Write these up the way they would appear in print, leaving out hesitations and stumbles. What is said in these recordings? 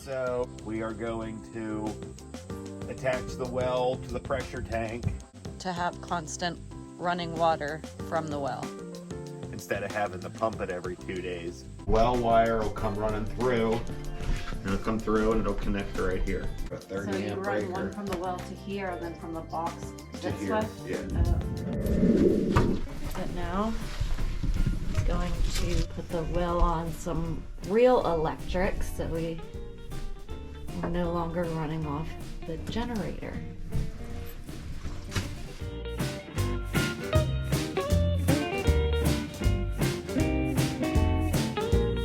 So we are going to attach the well to the pressure tank to have constant running water from the well instead of having to pump it every 2 days. Well wire will come running through. It'll come through and it'll connect right here. A 30 So you amp run breaker. one from the well to here, and then from the box To this here, way? yeah. But now it's going to put the well on some real electric, so we're no longer running off the generator.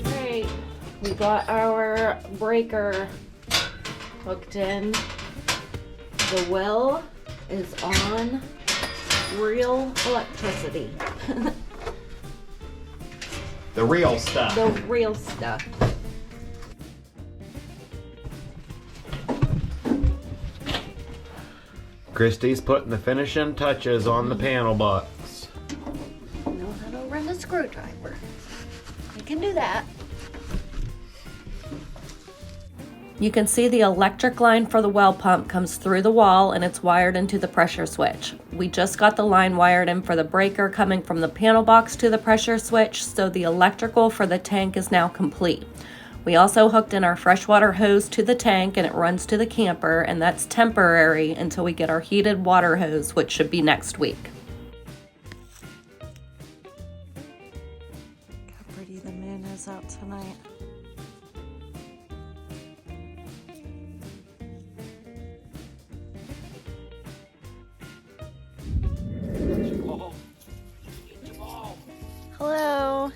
Great, we got our breaker hooked in. The well is on real electricity. The real stuff. The real stuff. Christy's putting the finishing touches on the panel box. Know how to run a screwdriver. I can do that. You can see the electric line for the well pump comes through the wall and it's wired into the pressure switch. We just got the line wired in for the breaker coming from the panel box to the pressure switch, so the electrical for the tank is now complete. We also hooked in our freshwater hose to the tank and it runs to the camper, and that's temporary until we get our heated water hose, which should be next week. Look how pretty the moon is out tonight. Hello.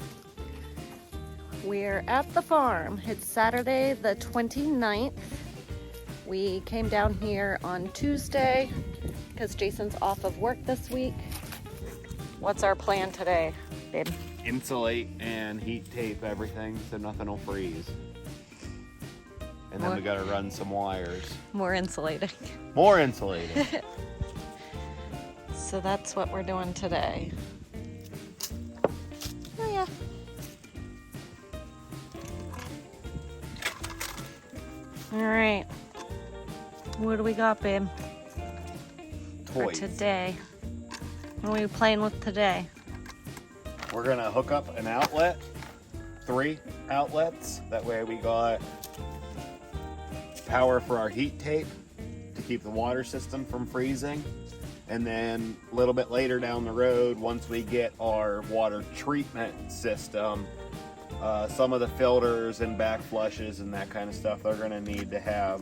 We're at the farm. It's Saturday the 29th. We came down here on Tuesday because Jason's off of work this week. What's our plan today, babe? Insulate and heat tape everything so nothing will freeze. And then we gotta run some wires. More insulating. More insulating. So that's what we're doing today. Oh yeah. All right. What do we got, babe? For Toys. today. What are we playing with today? We're gonna hook up an outlet, 3 outlets. That way we got power for our heat tape to keep the water system from freezing. And then a little bit later down the road, once we get our water treatment system, some of the filters and back flushes and that kind of stuff, they're gonna need to have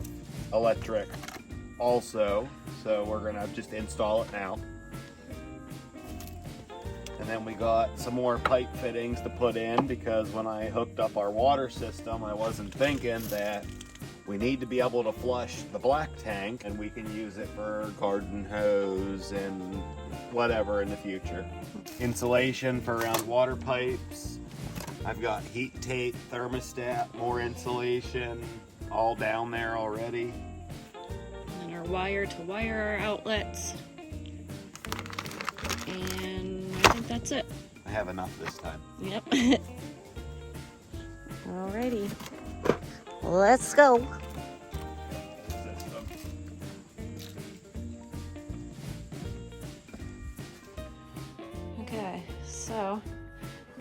electric also. So we're gonna just install it now. And then we got some more pipe fittings to put in, because when I hooked up our water system, I wasn't thinking that we need to be able to flush the black tank, and we can use it for garden hose and whatever in the future. Insulation for around water pipes. I've got heat tape, thermostat, more insulation, all down there already. And our wire to wire our outlets. And I think that's it. I have enough this time. Yep. Alrighty. Let's go. Okay, so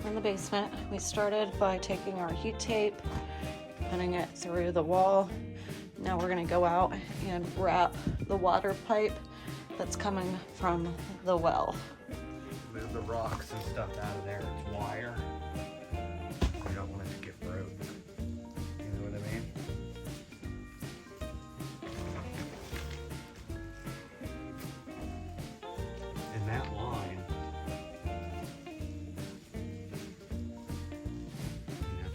in the basement, we started by taking our heat tape, running it through the wall. Now we're gonna go out and wrap the water pipe that's coming from the well. Move the rocks and stuff out of there. It's wire. I don't want it to get broke. You know what I mean? And that line,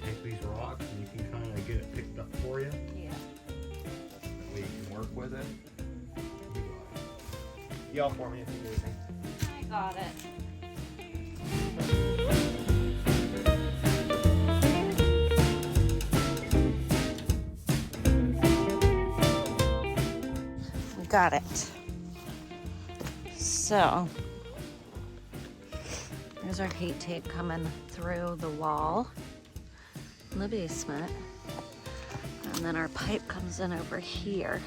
take these rocks and you can kind of get it picked up for you. Yeah. That way you can work with it. Yell for me if you need anything. I got it. We got it. So, there's our heat tape coming through the wall in the basement. And then our pipe comes in over here.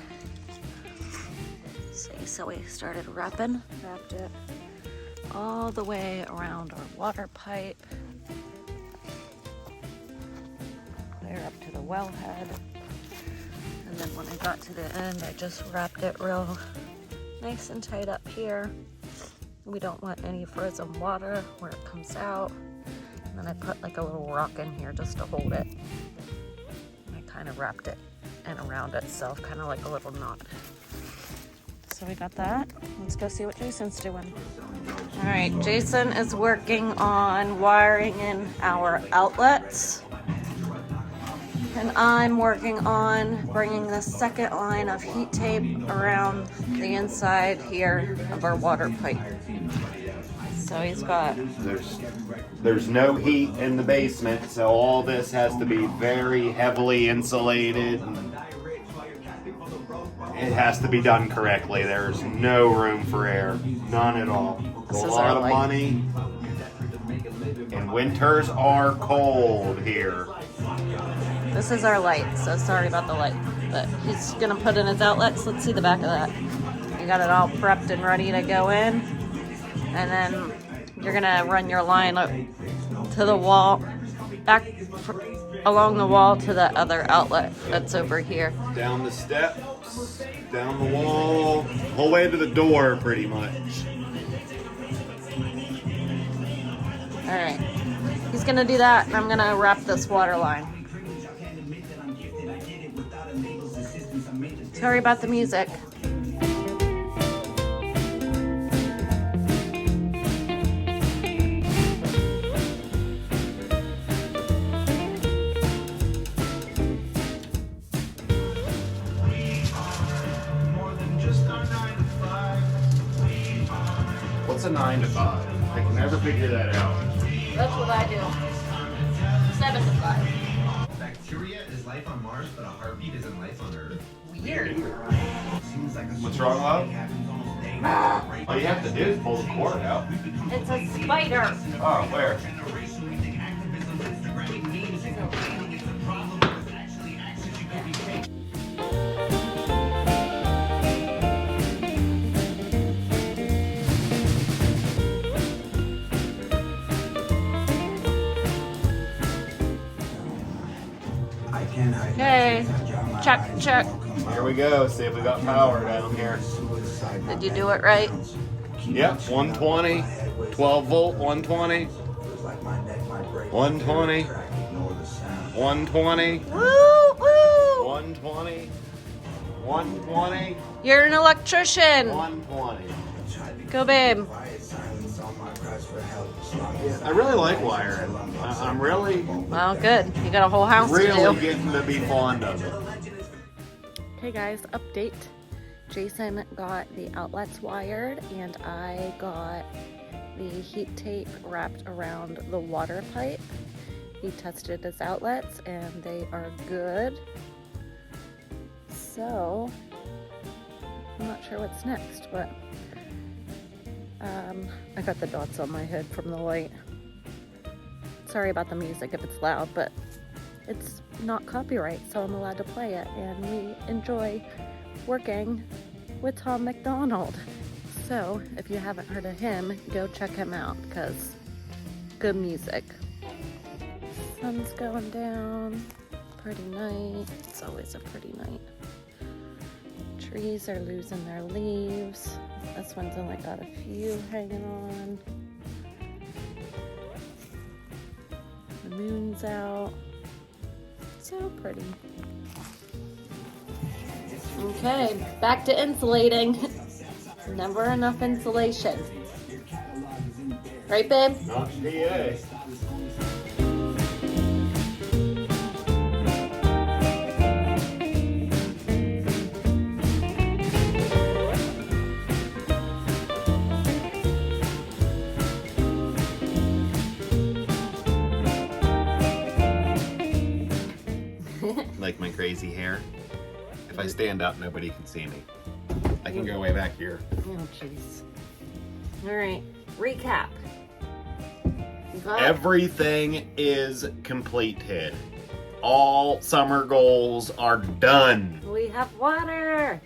See, so we started wrapped it all the way around our water pipe, clear up to the wellhead. And then when I got to the end, I just wrapped it real nice and tight up here. We don't want any frozen water where it comes out. And then I put like a little rock in here just to hold it. And I kind of wrapped it and around itself, kind of like a little knot. So we got that. Let's go see what Jason's doing. All right, Jason is working on wiring in our outlets. And I'm working on bringing the second line of heat tape around the inside here of our water pipe. So he's got... There's no heat in the basement, so all this has to be very heavily insulated. It has to be done correctly. There's no room for air. None at all. It's a lot of money. And winters are cold here. This is our light, so sorry about the light. But he's gonna put in his outlets. Let's see the back of that. You got it all prepped and ready to go in. And then you're gonna run your line up to the wall, back along the wall to the other outlet that's over here. Down the steps, down the wall, whole way to the door pretty much. All right, he's gonna do that, and I'm gonna wrap this water line. Sorry about the music. What's a 9 to 5? I can never figure that out. That's what I do. 7 to 5. Bacteria is life on Mars, but a heartbeat isn't life on Earth. Weird. What's wrong, love? All you have to do is pull the cord out. It's a spider. Oh, where? Okay, check. Here we go. See if we got power down here. Did you do it right? Yep, 120, 12 volt, 120, 120, 120, Woo, woo! 120, 120, You're an electrician. 120. Go, babe. I really like wiring. I'm really, Well, good. You got a whole house to really do. getting to be fond of it. Hey guys, update. Jason got the outlets wired and I got the heat tape wrapped around the water pipe. He tested his outlets and they are good. So, I'm not sure what's next, but I got the dots on my head from the light. Sorry about the music if it's loud, but it's not copyright, so I'm allowed to play it, and we enjoy working with Tom McDonald. So if you haven't heard of him, go check him out because good music. Sun's going down, pretty night. It's always a pretty night. Trees are losing their leaves. This one's only got a few hanging on. The moon's out. So pretty. Okay, back to insulating. Never enough insulation. Right, babe? Not PA. Like my crazy hair. If I stand up, nobody can see me. I can go way back here. Oh, jeez. All right, recap. Everything is completed. all summer goals are done. We have water.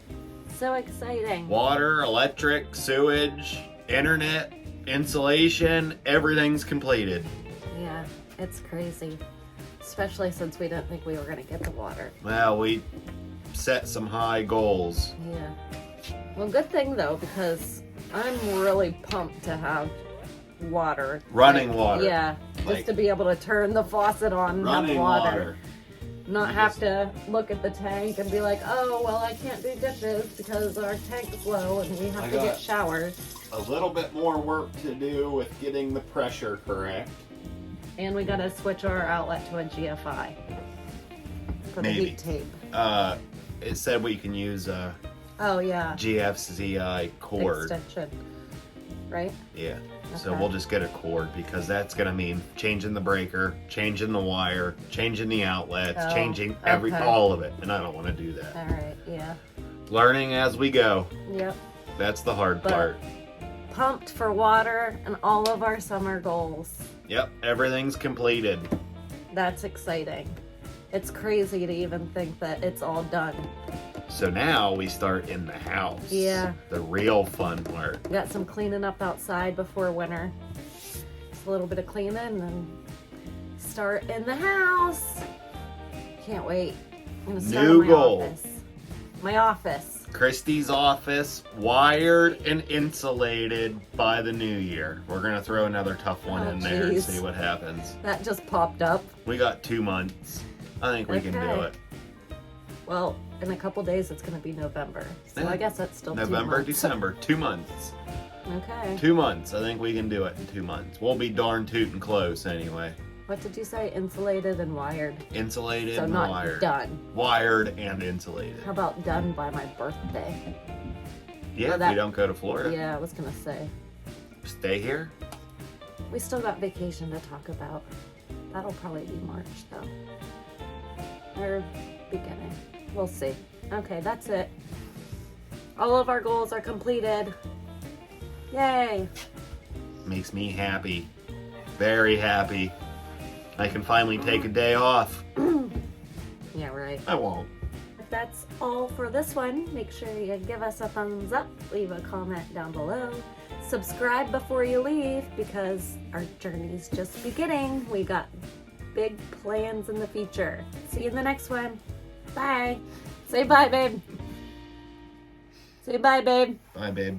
So exciting. Water, electric, sewage, internet, insulation, everything's completed. Yeah, it's crazy. Especially since we didn't think we were going to get the water. Well, we set some high goals. Yeah. Well, good thing though, because I'm really pumped to have water. Running water. Yeah, just Like- to be able to turn the faucet on and have Running water. water. Not have to look at the tank and be like, oh, well, I can't do dishes because our tank's low and we have I to got- get showers. A little bit more work to do with getting the pressure correct. And we got to switch our outlet to a GFI for the Maybe. heat tape. It said we can use a Oh, yeah. GFCI cord. Extension. Right? Yeah. So Okay. we'll just get a cord because that's gonna mean changing the breaker, changing the wire, changing the outlets, Oh, changing okay. all of it. And I don't want to do that. All right, yeah. Learning as we go. Yep. That's the hard But- part. Pumped for water and all of our summer goals. Yep, everything's completed. That's exciting. It's crazy to even think that it's all done. So now we start in the house. Yeah. The real fun part. We got some cleaning up outside before winter. Just a little bit of cleaning and start in the house. Can't wait. I'm gonna start New in my goal. office. My office. Christy's office, wired and insulated by the new year. We're gonna throw another tough one Oh, in there and geez. see what happens. That just popped up. We got 2 months. I think we can do Okay. it. Well, in a couple days it's gonna be November. So Yeah. I guess that's still 2 November, months. December, 2 months. Okay. 2 months. I think we can do it in 2 months. We'll be darn tootin' close anyway. What did you say? Insulated and wired. Insulated So and not wired. done. Wired and insulated. How about done by my birthday? Yeah, Well, if that- we don't go to Florida. Yeah, I was gonna say. Stay here. We still got vacation to talk about. That'll probably be March though. Or beginning. We'll see. Okay, that's it. All of our goals are completed. Yay! Makes me happy. Very happy. I can finally take a day off. Yeah, right. I won't. If that's all for this one, make sure you give us a thumbs up, leave a comment down below, subscribe before you leave because our journey's just beginning. We got big plans in the future. See you in the next one. Bye. Say bye, babe. Say bye, babe. Bye, babe.